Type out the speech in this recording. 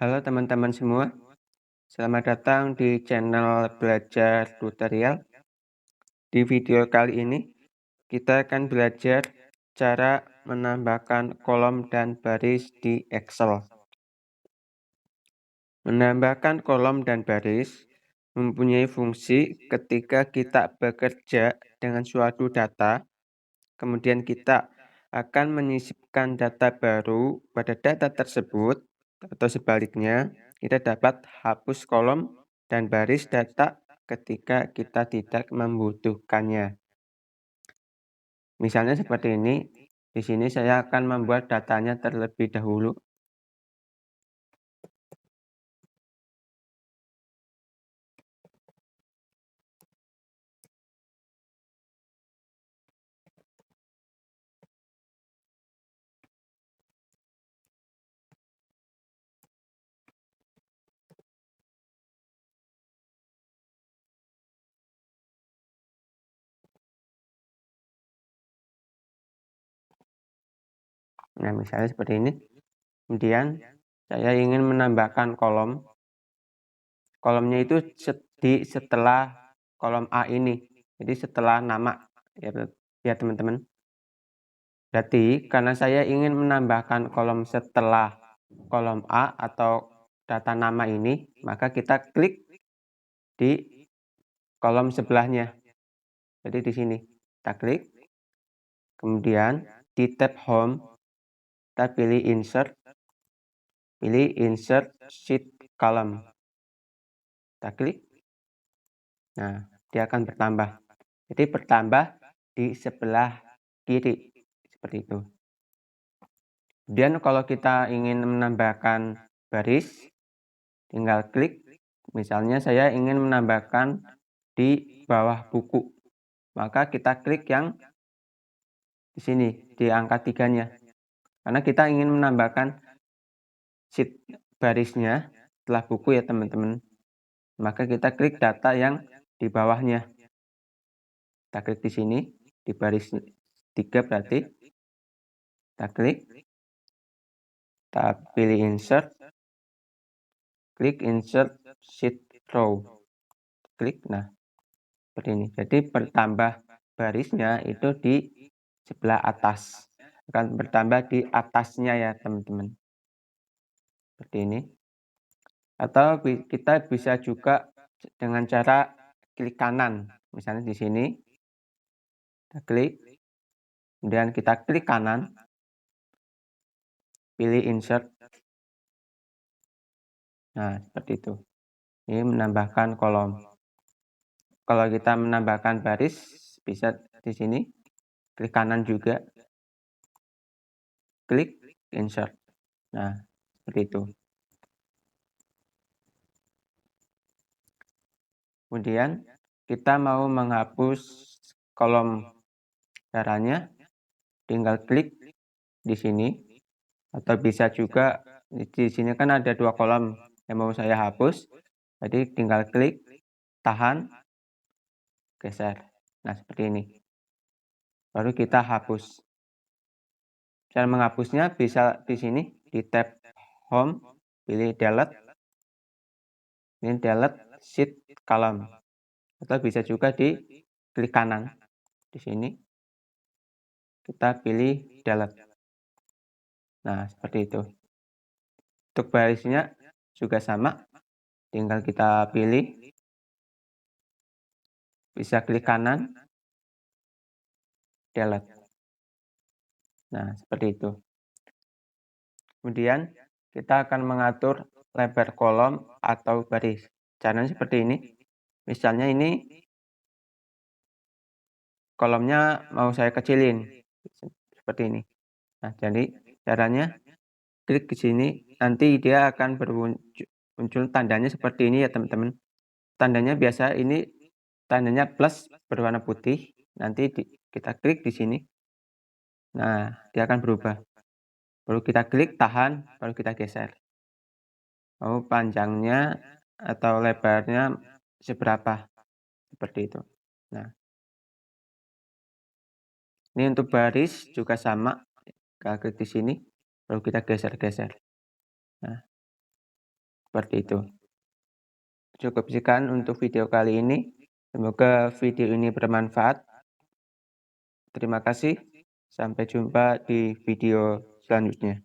Halo teman-teman semua, selamat datang di channel Belajar Tutorial. Di video kali ini, kita akan belajar cara menambahkan kolom dan baris di Excel. Menambahkan kolom dan baris mempunyai fungsi ketika kita bekerja dengan suatu data, kemudian kita akan menyisipkan data baru pada data tersebut, atau sebaliknya, kita dapat hapus kolom dan baris data ketika kita tidak membutuhkannya. Misalnya seperti ini, di sini saya akan membuat datanya terlebih dahulu. Nah, misalnya seperti ini. Kemudian saya ingin menambahkan kolom. Kolomnya itu setelah kolom A ini. Jadi setelah nama ya teman-teman. Berarti karena saya ingin menambahkan kolom setelah kolom A atau data nama ini, maka kita klik di kolom sebelahnya. Jadi di sini kita klik. Kemudian di tab Home, kita pilih Insert Sheet Column. Kita klik. Nah, dia akan bertambah. Jadi bertambah di sebelah kiri. Seperti itu. Kemudian kalau kita ingin menambahkan baris, tinggal klik. Misalnya saya ingin menambahkan di bawah buku. Maka kita klik yang di sini, di angka 3-nya. Karena kita ingin menambahkan sheet barisnya setelah buku ya teman-teman. Maka kita klik data yang di bawahnya. Kita klik di sini, di baris 3 berarti. Kita klik. Kita pilih Insert. Klik Insert Sheet Row. Klik, nah seperti ini. Jadi bertambah barisnya itu di sebelah atas. Akan bertambah di atasnya ya teman-teman. Seperti ini. Atau kita bisa juga dengan cara klik kanan. Misalnya di sini. Kita klik. Kemudian kita klik kanan. Pilih Insert. Nah, seperti itu. Ini menambahkan kolom. Kalau kita menambahkan baris, bisa di sini. Klik kanan juga. Klik Insert. Nah, seperti itu. Kemudian kita mau menghapus kolom darahnya, tinggal klik di sini. Atau bisa juga di sini kan ada 2 kolom yang mau saya hapus. Jadi tinggal klik, tahan, geser. Nah, seperti ini. Baru kita hapus. Cara menghapusnya bisa di sini, di tab Home, pilih Delete. Ini Delete Sheet Column. Atau bisa juga di klik kanan. Di sini kita pilih Delete. Nah, seperti itu. Untuk barisnya juga sama. Tinggal kita pilih. Bisa klik kanan. Delete. Nah, seperti itu. Kemudian kita akan mengatur lebar kolom atau baris. Caranya seperti ini. Misalnya ini kolomnya mau saya kecilin. Seperti ini. Nah, jadi caranya klik ke sini, nanti dia akan muncul tandanya seperti ini ya teman-teman. Tandanya biasa ini tandanya plus berwarna putih. Nanti kita klik di sini. Nah, dia akan berubah. Baru kita klik, tahan, baru kita geser. Mau panjangnya atau lebarnya seberapa. Seperti itu. Nah, ini untuk baris juga sama. Kita klik di sini, baru kita geser-geser. Nah, seperti itu. Cukup sekian untuk video kali ini. Semoga video ini bermanfaat. Terima kasih. Sampai jumpa di video selanjutnya.